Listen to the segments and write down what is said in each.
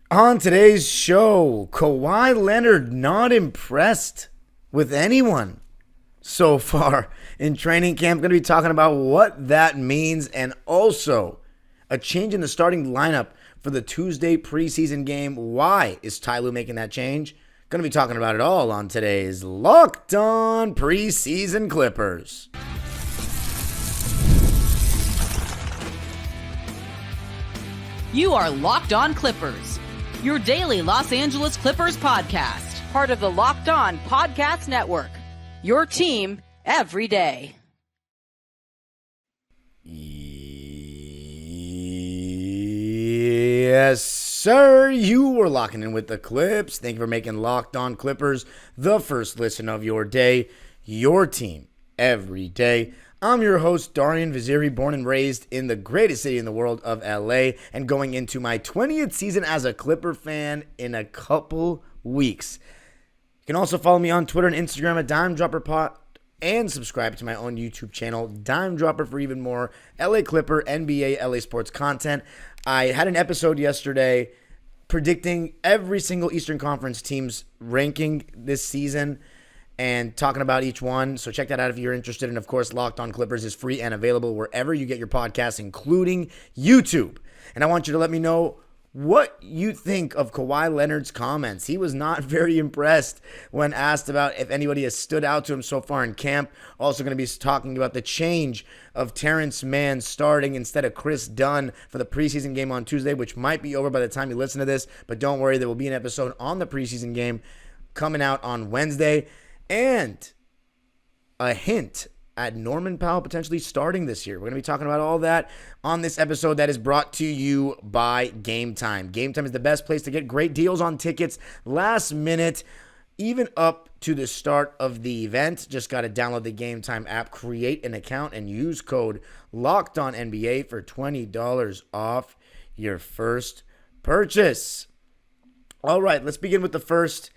On today's show, Kawhi Leonard not impressed with anyone so far in training camp. Going to be talking about what that means and also a change in the starting lineup for the Tuesday preseason game. Why is Ty Lue making that change? Going to be talking about it all on today's Locked On Preseason Clippers. You are Locked On Clippers, your daily Los Angeles Clippers podcast, part of the Locked On Podcast Network, your team every day. Yes, sir. You were locking in with the Clips. Thank you for making Locked On Clippers the first listen of your day, your team every day. I'm your host, Darian Vaziri, born and raised in the greatest city in the world of LA, and going into my 20th season as a Clipper fan in a couple weeks. You can also follow me on Twitter and Instagram at DimeDropperPot and subscribe to my own YouTube channel, Dime Dropper, for even more LA Clipper, NBA, LA sports content. I had an episode yesterday predicting every single Eastern Conference team's ranking this season and talking about each one. So check that out if you're interested. And of course, Locked On Clippers is free and available wherever you get your podcasts, including YouTube. And I want you to let me know what you think of Kawhi Leonard's comments. He was not very impressed when asked about if anybody has stood out to him so far in camp. Also going to be talking about the change of Terance Mann starting instead of Kris Dunn for the preseason game on Tuesday, which might be over by the time you listen to this. But don't worry, there will be an episode on the preseason game coming out on Wednesday. And a hint at Norman Powell potentially starting this year. We're going to be talking about all that on this episode that is brought to you by Game Time. Game Time is the best place to get great deals on tickets last minute, even up to the start of the event. Just got to download the Game Time app, create an account, and use code LOCKEDONNBA for $20 off your first purchase. All right, let's begin with the first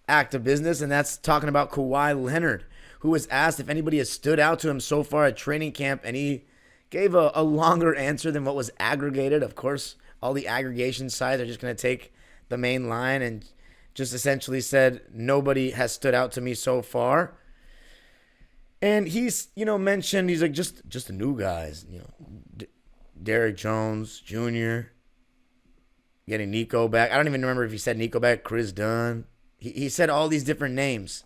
act of business, and that's talking about Kawhi Leonard, who was asked if anybody has stood out to him so far at training camp, and he gave a longer answer than what was aggregated. Of course, all the aggregation sides are just going to take the main line and just essentially said, nobody has stood out to me so far. And he's, mentioned, he's like, just the new guys, Derrick Jones Jr., getting Nico back. I don't even remember if he said Nico back, Kris Dunn. He said all these different names.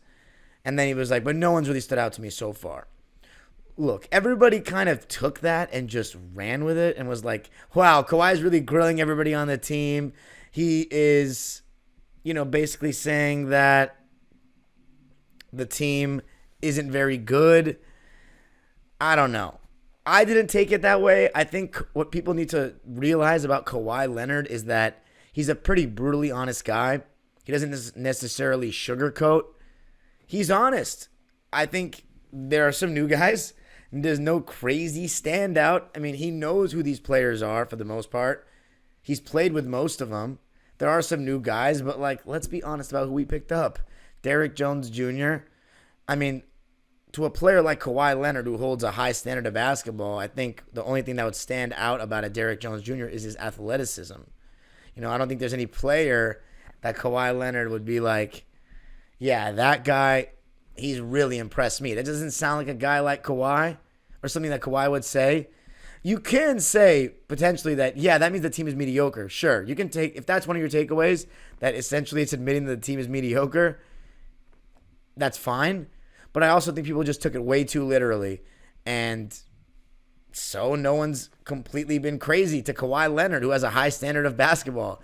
And then he was like, but no one's really stood out to me so far. Look, everybody kind of took that and just ran with it and was like, wow, Kawhi's really grilling everybody on the team. He is, basically saying that the team isn't very good. I don't know. I didn't take it that way. I think what people need to realize about Kawhi Leonard is that he's a pretty brutally honest guy. He doesn't necessarily sugarcoat. He's honest. I think there are some new guys. There's no crazy standout. I mean, he knows who these players are for the most part. He's played with most of them. There are some new guys, but let's be honest about who we picked up. Derrick Jones Jr. I mean, to a player like Kawhi Leonard, who holds a high standard of basketball, I think the only thing that would stand out about a Derrick Jones Jr. is his athleticism. I don't think there's any player that Kawhi Leonard would be like, yeah, that guy, he's really impressed me. That doesn't sound like a guy like Kawhi or something that Kawhi would say. You can say potentially that, yeah, that means the team is mediocre. Sure, you can take, if that's one of your takeaways, that essentially it's admitting that the team is mediocre, that's fine. But I also think people just took it way too literally. And so no one's completely been crazy to Kawhi Leonard, who has a high standard of basketball.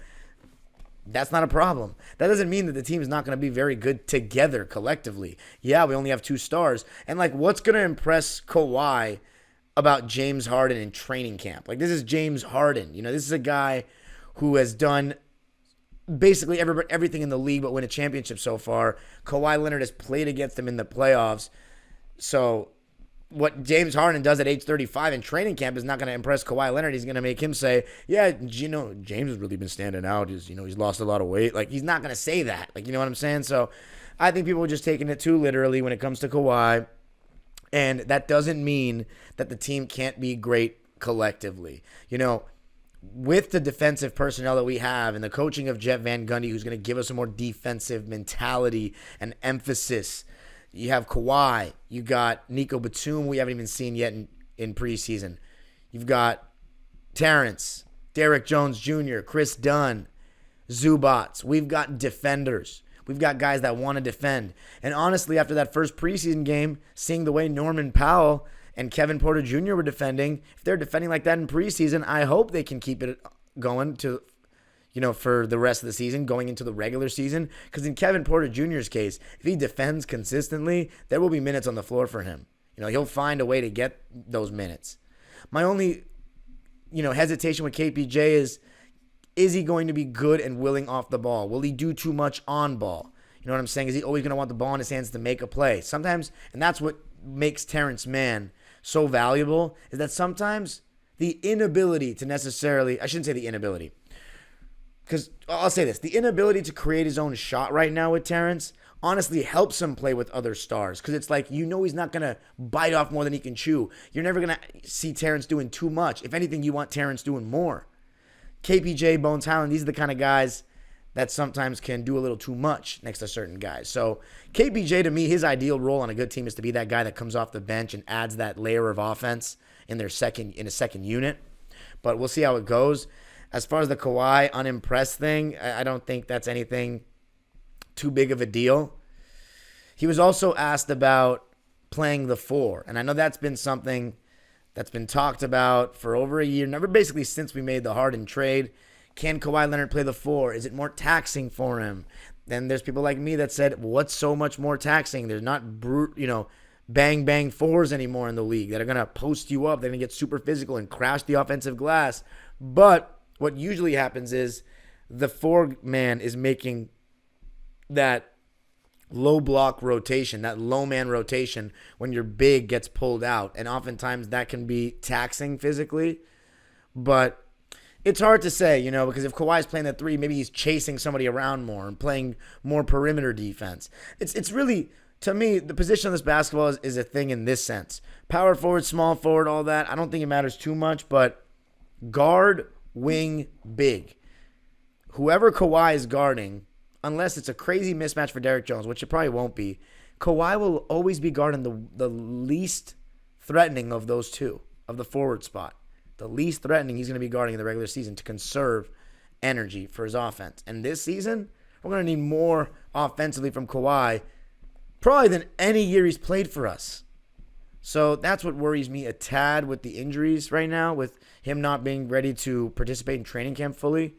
That's not a problem. That doesn't mean that the team is not going to be very good together collectively. Yeah, we only have 2 stars. And what's going to impress Kawhi about James Harden in training camp? This is James Harden. This is a guy who has done basically everything in the league but win a championship so far. Kawhi Leonard has played against him in the playoffs. So what James Harden does at age 35 in training camp is not going to impress Kawhi Leonard. He's going to make him say, yeah, James has really been standing out. He's lost a lot of weight. He's not going to say that. You know what I'm saying? So I think people are just taking it too literally when it comes to Kawhi. And that doesn't mean that the team can't be great collectively. with the defensive personnel that we have and the coaching of Jeff Van Gundy, who's going to give us a more defensive mentality and emphasis. You have Kawhi. You got Nico Batum, we haven't even seen yet in preseason. You've got Terrence, Derek Jones Jr., Kris Dunn, Zubats. We've got defenders. We've got guys that want to defend. And honestly, after that first preseason game, seeing the way Norman Powell and Kevin Porter Jr. were defending, if they're defending like that in preseason, I hope they can keep it going to, for the rest of the season, going into the regular season. Because in Kevin Porter Jr.'s case, if he defends consistently, there will be minutes on the floor for him. He'll find a way to get those minutes. My only, hesitation with KPJ is he going to be good and willing off the ball? Will he do too much on ball? You know what I'm saying? Is he always going to want the ball in his hands to make a play? Sometimes, and that's what makes Terance Mann so valuable, is that sometimes the inability to necessarily, I shouldn't say the inability, because I'll say this, the inability to create his own shot right now with Terance honestly helps him play with other stars, because it's like, he's not going to bite off more than he can chew. You're never going to see Terance doing too much. If anything, you want Terance doing more. KPJ, Bones Highland, these are the kind of guys that sometimes can do a little too much next to certain guys. So KPJ, to me, his ideal role on a good team is to be that guy that comes off the bench and adds that layer of offense in a second unit. But we'll see how it goes. As far as the Kawhi unimpressed thing, I don't think that's anything too big of a deal. He was also asked about playing the 4, and I know that's been something that's been talked about for over a year, never basically since we made the Harden trade. Can Kawhi Leonard play the 4? Is it more taxing for him? Then there's people like me that said, what's so much more taxing? There's not bang 4s anymore in the league that are going to post you up. They're going to get super physical and crash the offensive glass. But what usually happens is the 4-man is making that low block rotation, that low man rotation when your big gets pulled out. And oftentimes that can be taxing physically. But it's hard to say, because if Kawhi's playing the 3, maybe he's chasing somebody around more and playing more perimeter defense. It's really, to me, the position of this basketball is a thing in this sense. Power forward, small forward, all that. I don't think it matters too much, but guard, wing, big. Whoever Kawhi is guarding, unless it's a crazy mismatch for Derek Jones, which it probably won't be, Kawhi will always be guarding the least threatening of those two, of the forward spot. The least threatening he's going to be guarding in the regular season to conserve energy for his offense. And this season, we're going to need more offensively from Kawhi probably than any year he's played for us. So that's what worries me a tad with the injuries right now, with him not being ready to participate in training camp fully.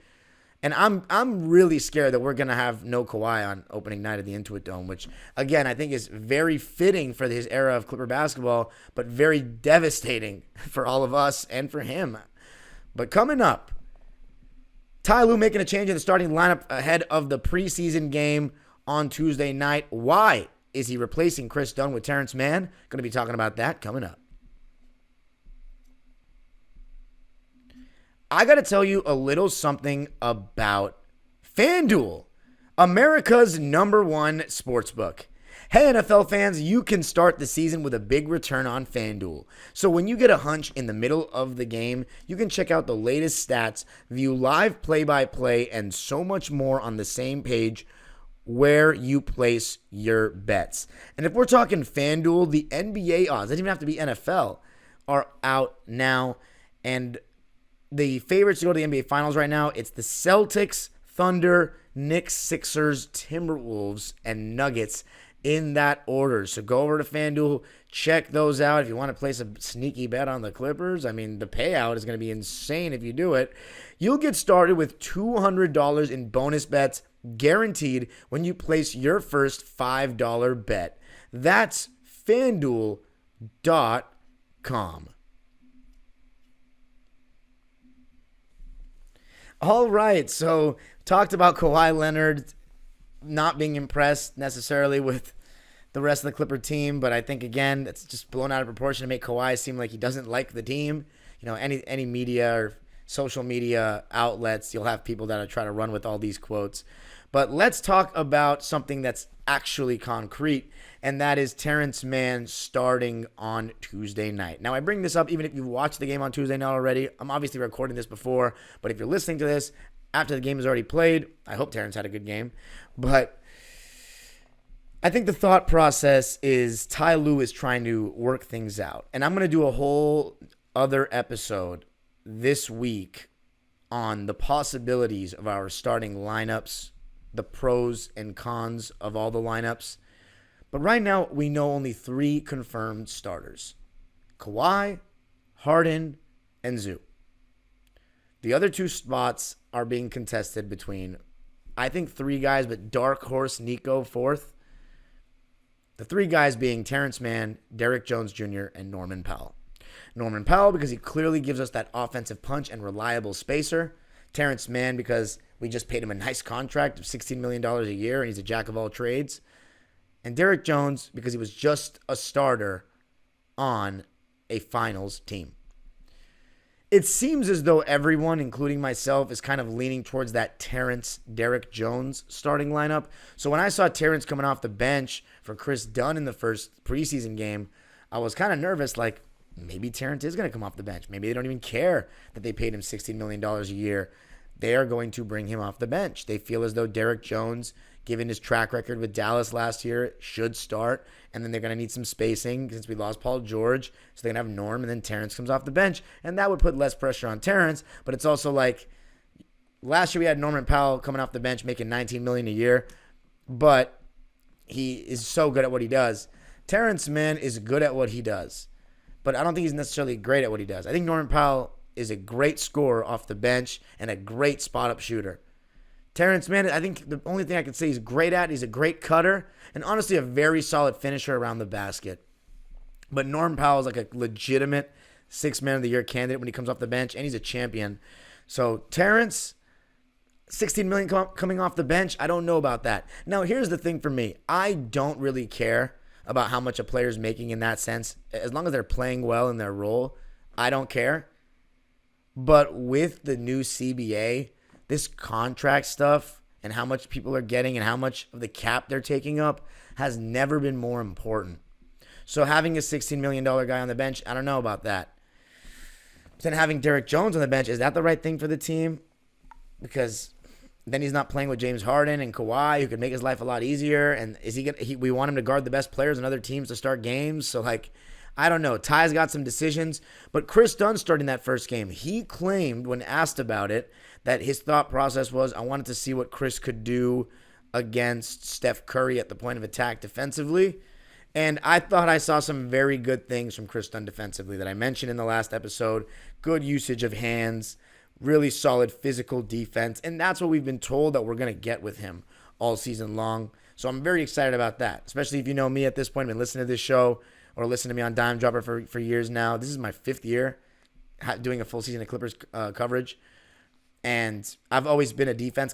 And I'm really scared that we're going to have no Kawhi on opening night of the Intuit Dome, which, again, I think is very fitting for his era of Clipper basketball, but very devastating for all of us and for him. But coming up, Ty Lue making a change in the starting lineup ahead of the preseason game on Tuesday night. Why is he replacing Kris Dunn with Terance Mann? Going to be talking about that coming up. I got to tell you a little something about FanDuel, America's #1 sportsbook. Hey, NFL fans, you can start the season with a big return on FanDuel. So when you get a hunch in the middle of the game, you can check out the latest stats, view live play-by-play, and so much more on the same page where you place your bets. And if we're talking FanDuel, the NBA odds, it doesn't even have to be NFL, are out now. And the favorites to go to the NBA Finals right now, it's the Celtics, Thunder, Knicks, Sixers, Timberwolves, and Nuggets in that order. So go over to FanDuel, check those out. If you want to place a sneaky bet on the Clippers, I mean, the payout is going to be insane if you do it. You'll get started with $200 in bonus bets guaranteed when you place your first $5 bet. That's FanDuel.com. All right, so talked about Kawhi Leonard not being impressed necessarily with the rest of the Clipper team, but I think, again, it's just blown out of proportion to make Kawhi seem like he doesn't like the team. Any media or social media outlets, you'll have people that are trying to run with all these quotes. But let's talk about something that's actually concrete, and that is Terance Mann starting on Tuesday night. Now, I bring this up even if you've watched the game on Tuesday night already. I'm obviously recording this before, but if you're listening to this after the game is already played, I hope Terance had a good game. But I think the thought process is Ty Lue is trying to work things out. And I'm going to do a whole other episode this week on the possibilities of our starting lineups, the pros and cons of all the lineups. But right now, we know only 3 confirmed starters: Kawhi, Harden, and Zoo. The other 2 spots are being contested between, I think, 3 guys, but dark horse Nico fourth. The 3 guys being Terance Mann, Derrick Jones Jr., and Norman Powell. Norman Powell because he clearly gives us that offensive punch and reliable spacer. Terance Mann because we just paid him a nice contract of $16 million a year and he's a jack of all trades. And Derrick Jones because he was just a starter on a finals team. It seems as though everyone, including myself, is kind of leaning towards that Terance, Derrick Jones starting lineup. So when I saw Terance coming off the bench for Kris Dunn in the first preseason game, I was kind of nervous, like, maybe Terance is going to come off the bench. Maybe they don't even care that they paid him $16 million a year. They are going to bring him off the bench. They feel as though Derrick Jones, given his track record with Dallas last year, should start. And then they're going to need some spacing since we lost Paul George. So they're going to have Norm, and then Terance comes off the bench. And that would put less pressure on Terance. But it's also like, last year we had Norman Powell coming off the bench making $19 million a year. But he is so good at what he does. Terance Mann is good at what he does. But I don't think he's necessarily great at what he does. I think Norman Powell is a great scorer off the bench and a great spot-up shooter. Terance Mann, I think the only thing I can say he's great at, he's a great cutter, and honestly a very solid finisher around the basket. But Norman Powell is like a legitimate 6th Man of the Year candidate when he comes off the bench, and he's a champion. So Terance, $16 million coming off the bench, I don't know about that. Now, here's the thing for me. I don't really care about how much a player's making in that sense. As long as they're playing well in their role, I don't care. But with the new CBA, this contract stuff and how much people are getting and how much of the cap they're taking up has never been more important. So having a $16 million guy on the bench, I don't know about that. Then having Derrick Jones on the bench, is that the right thing for the team? Because then he's not playing with James Harden and Kawhi, who could make his life a lot easier. And is we want him to guard the best players on other teams to start games. So, I don't know. Ty's got some decisions. But Kris Dunn starting that first game, he claimed when asked about it that his thought process was, I wanted to see what Kris could do against Steph Curry at the point of attack defensively. And I thought I saw some very good things from Kris Dunn defensively that I mentioned in the last episode. Good usage of hands, really solid physical defense. And that's what we've been told that we're going to get with him all season long. So I'm very excited about that, especially if you know me at this point, been listening to this show or listening to me on Dime Dropper for years now. This is my 5th year doing a full season of Clippers coverage. And I've always been a defense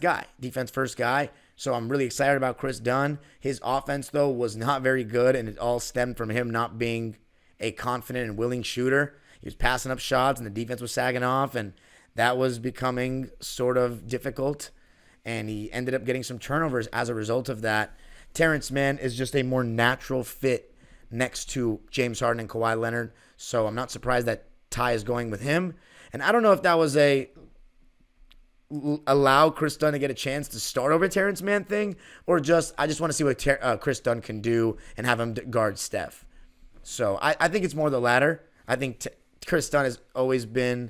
first guy. So I'm really excited about Kris Dunn. His offense, though, was not very good, and it all stemmed from him not being a confident and willing shooter. He was passing up shots, and the defense was sagging off, and that was becoming sort of difficult. And he ended up getting some turnovers as a result of that. Terance Mann is just a more natural fit next to James Harden and Kawhi Leonard. So I'm not surprised that Ty is going with him. And I don't know if that was allow Kris Dunn to get a chance to start over Terance Mann thing, or I just want to see what Kris Dunn can do and have him guard Steph. So I think it's more the latter. I think Kris Dunn has always been,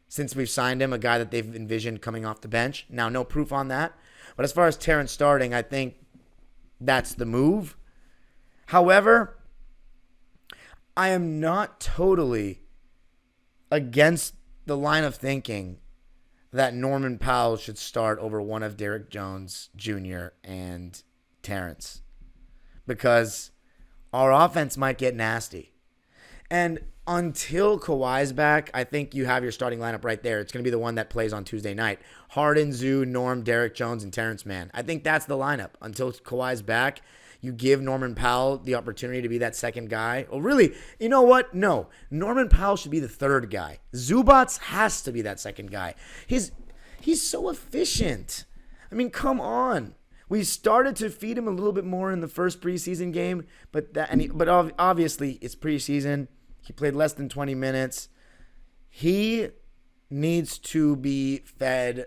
since we've signed him, a guy that they've envisioned coming off the bench. Now, no proof on that. But as far as Terance starting, I think that's the move. However, I am not totally against the line of thinking that Norman Powell should start over one of Derrick Jones Jr. and Terance, because our offense might get nasty. And until Kawhi's back, I think you have your starting lineup right there. It's going to be the one that plays on Tuesday night. Harden, Zoo, Norm, Derrick Jones, and Terance Mann. I think that's the lineup. Until Kawhi's back, you give Norman Powell the opportunity to be that second guy. Well, really, you know what? No. Norman Powell should be the third guy. Zubats has to be that second guy. He's so efficient. I mean, come on. We started to feed him a little bit more in the first preseason game, but obviously it's preseason. He played less than 20 minutes. He needs to be fed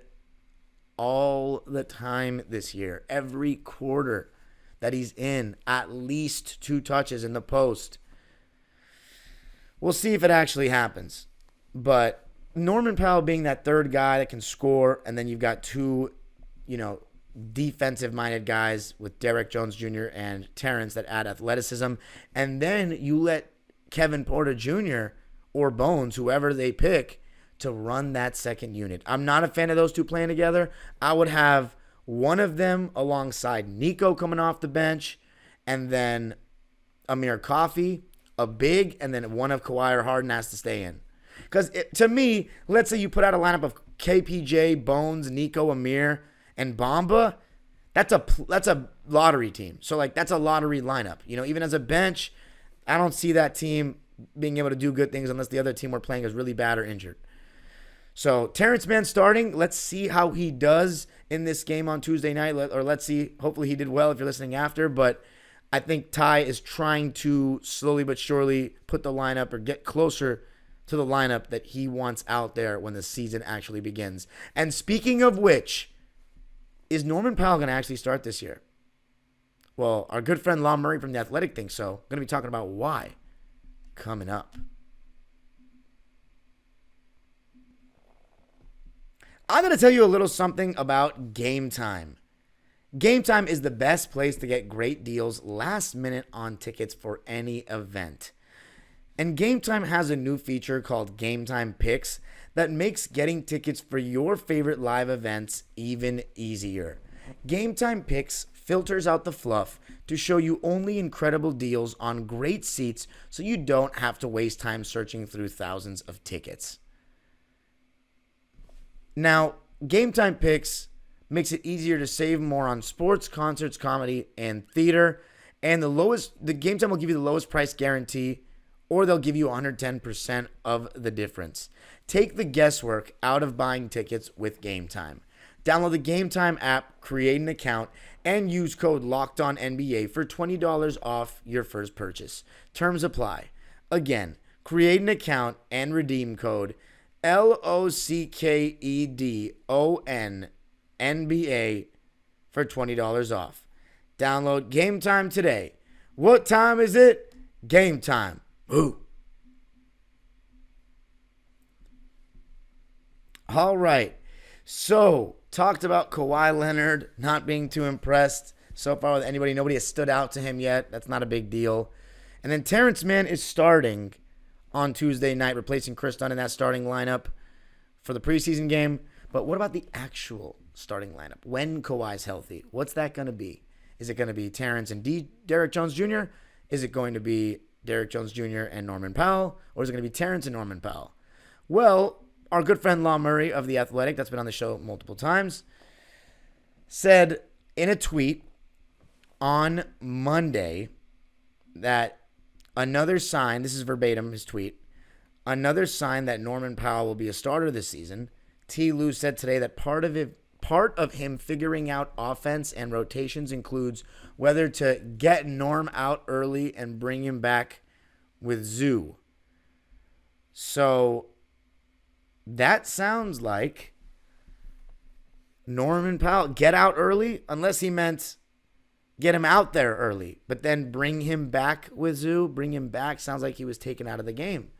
all the time this year. Every quarter that he's in, at least 2 touches in the post. We'll see if it actually happens. But Norman Powell being that third guy that can score, and then you've got 2, defensive-minded guys with Derek Jones Jr. and Terrence that add athleticism. And then you let Kevin Porter Jr. or Bones, whoever they pick, to run that second unit. I'm not a fan of those 2 playing together. I would have one of them alongside Nico coming off the bench, and then Amir Coffey, a big, and then one of Kawhi or Harden has to stay in. Because to me, let's say you put out a lineup of KPJ, Bones, Nico, Amir, and Bamba. That's a lottery team. So that's a lottery lineup. Even as a bench, I don't see that team being able to do good things unless the other team we're playing is really bad or injured. So Terance Mann starting. Let's see how he does in this game on Tuesday night. Or let's see. Hopefully he did well if you're listening after. But I think Ty is trying to slowly but surely put the lineup or get closer to the lineup that he wants out there when the season actually begins. And speaking of which, is Norman Powell going to actually start this year? Well, our good friend Law Murray from The Athletic thinks so. Going to be talking about why coming up. I'm going to tell you a little something about Game Time. Game Time is the best place to get great deals last minute on tickets for any event. And Game Time has a new feature called Game Time Picks that makes getting tickets for your favorite live events even easier. Game Time Picks filters out the fluff to show you only incredible deals on great seats so you don't have to waste time searching through thousands of tickets. Now, Game Time Picks makes it easier to save more on sports, concerts, comedy, and theater. And the Game Time will give you the lowest price guarantee, or they'll give you 110% of the difference. Take the guesswork out of buying tickets with Game Time. Download the Game Time app, create an account, and use code LOCKEDONNBA for $20 off your first purchase. Terms apply. Again, create an account and redeem code LOCKEDONNBA for $20 off. Download Game Time today. What time is it? Game time. Ooh. All right. So, talked about Kawhi Leonard not being too impressed so far with anybody. Nobody has stood out to him yet. That's not a big deal. And then Terance Mann is starting on Tuesday night, replacing Kris Dunn in that starting lineup for the preseason game. But what about the actual starting lineup? When Kawhi's healthy, what's that going to be? Is it going to be Terrence and Derek Jones Jr.? Is it going to be Derek Jones Jr. and Norman Powell? Or is it going to be Terrence and Norman Powell? Well, our good friend Law Murray of The Athletic, that's been on the show multiple times, said in a tweet on Monday that another sign, this is verbatim his tweet, another sign that Norman Powell will be a starter this season. Ty Lue said today that part of him figuring out offense and rotations includes whether to get Norm out early and bring him back with Zoo. So that sounds like Norman Powell get out early, unless he meant get him out there early, but then bring him back with Zoo. Bring him back sounds like he was taken out of the game.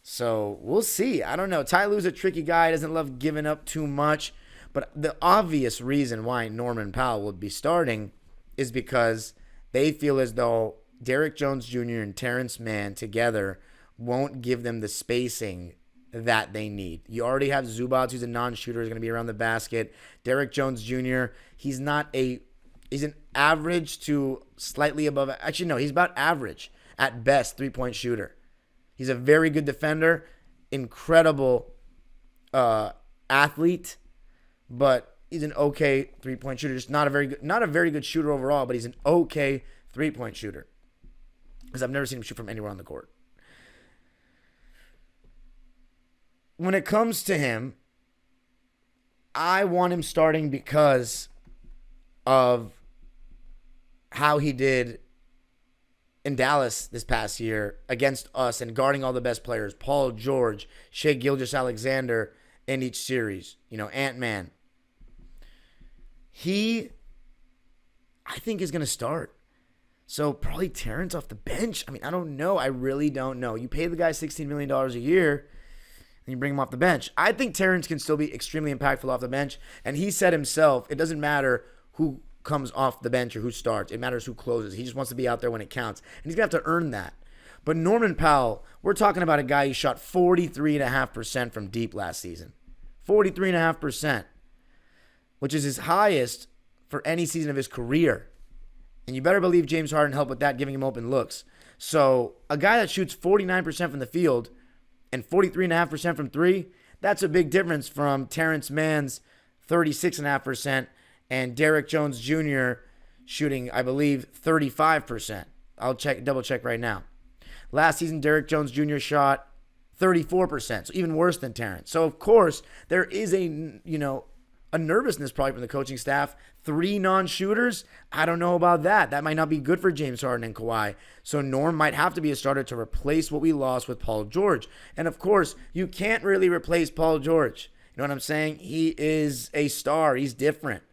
So we'll see. I don't know. Ty Lue's a tricky guy. He doesn't love giving up too much. But the obvious reason why Norman Powell would be starting is because they feel as though Derek Jones Jr. and Terance Mann together won't give them the spacing that they need. You already have Zubac, who's a non-shooter, is going to be around the basket. Derek Jones Jr., he's an average to slightly above. Actually, no, he's about average at best three-point shooter. He's a very good defender, incredible athlete, but he's an okay three-point shooter. Just not a very good shooter overall, but he's an okay three-point shooter. Because I've never seen him shoot from anywhere on the court. When it comes to him, I want him starting because of how he did in Dallas this past year against us and guarding all the best players, Paul George, Shai Gilgeous-Alexander in each series, Ant-Man. He, I think, is going to start. So probably Terance off the bench. I mean, I don't know. I really don't know. You pay the guy $16 million a year and you bring him off the bench. I think Terance can still be extremely impactful off the bench. And he said himself, it doesn't matter who comes off the bench or who starts. It matters who closes. He just wants to be out there when it counts. And he's going to have to earn that. But Norman Powell, we're talking about a guy who shot 43.5% from deep last season. 43.5%, which is his highest for any season of his career. And you better believe James Harden helped with that, giving him open looks. So a guy that shoots 49% from the field and 43.5% from three, that's a big difference from Terance Mann's 36.5% and Derrick Jones Jr. shooting, I believe, 35%. I'll double check right now. Last season, Derrick Jones Jr. shot 34%, so even worse than Terance. So, of course, there is a nervousness probably from the coaching staff. 3 non-shooters, I don't know about that. That might not be good for James Harden and Kawhi. So Norm might have to be a starter to replace what we lost with Paul George. And, of course, you can't really replace Paul George. You know what I'm saying? He is a star. He's different.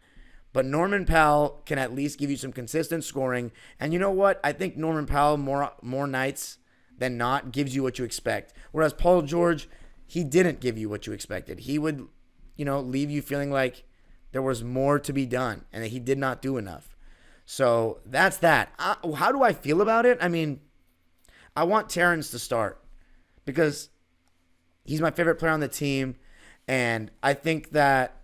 But Norman Powell can at least give you some consistent scoring. And you know what? I think Norman Powell more nights than not gives you what you expect. Whereas Paul George, he didn't give you what you expected. He would, leave you feeling like there was more to be done and that he did not do enough. So that's that. How do I feel about it? I mean, I want Terance to start because he's my favorite player on the team. And I think that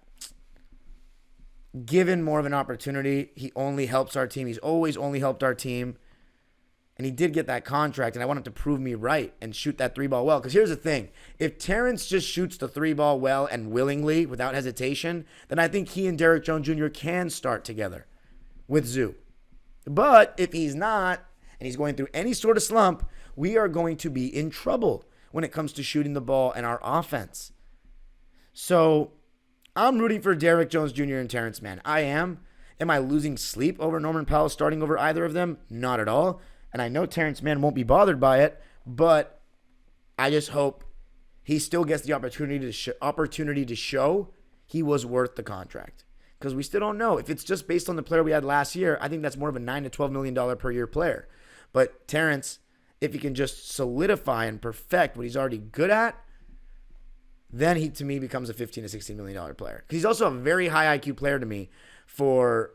given more of an opportunity, he only helps our team. He's always only helped our team. And he did get that contract, and I want him to prove me right and shoot that 3-ball well. Because here's the thing. If Terance just shoots the 3-ball well and willingly, without hesitation, then I think he and Derrick Jones Jr. can start together with Zoo. But if he's not, and he's going through any sort of slump, we are going to be in trouble when it comes to shooting the ball and our offense. So I'm rooting for Derrick Jones Jr. and Terance Mann. I am. Am I losing sleep over Norman Powell starting over either of them? Not at all. And I know Terance Mann won't be bothered by it, but I just hope he still gets the opportunity to show he was worth the contract. Because we still don't know. If it's just based on the player we had last year, I think that's more of a $9 to $12 million per year player. But Terance, if he can just solidify and perfect what he's already good at, then he, to me, becomes a $15 to $16 million player. Because he's also a very high IQ player to me for...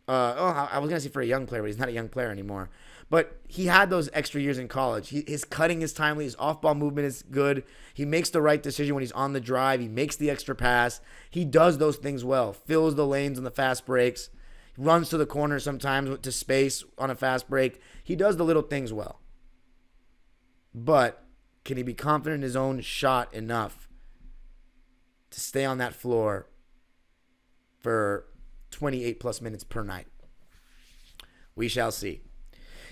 I was going to say for a young player, but he's not a young player anymore. But he had those extra years in college. His cutting is timely. His off-ball movement is good. He makes the right decision when he's on the drive. He makes the extra pass. He does those things well. Fills the lanes on the fast breaks. Runs to the corner sometimes to space on a fast break. He does the little things well. But can he be confident in his own shot enough to stay on that floor for 28 plus minutes per night? We shall see.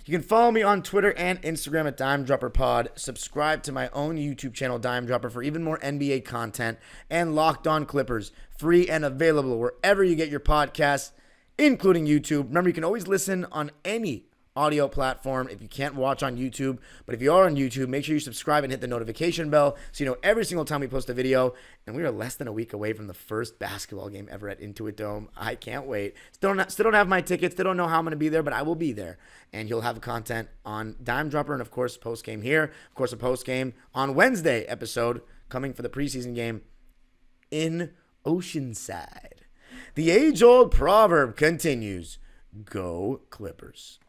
You can follow me on Twitter and Instagram at DimeDropperPod. Subscribe to my own YouTube channel, Dime Dropper, for even more NBA content. And Locked On Clippers, free and available wherever you get your podcasts, including YouTube. Remember, you can always listen on any audio platform if you can't watch on YouTube. But if you are on YouTube, make sure you subscribe and hit the notification bell so you know every single time we post a video. And we are less than a week away from the first basketball game ever at Intuit Dome. I can't wait. Still don't have my tickets. Still don't know how I'm going to be there, but I will be there. And you'll have content on Dime Dropper and, of course, post-game here. Of course, a post-game on Wednesday episode coming for the preseason game in Oceanside. The age-old proverb continues. Go Clippers.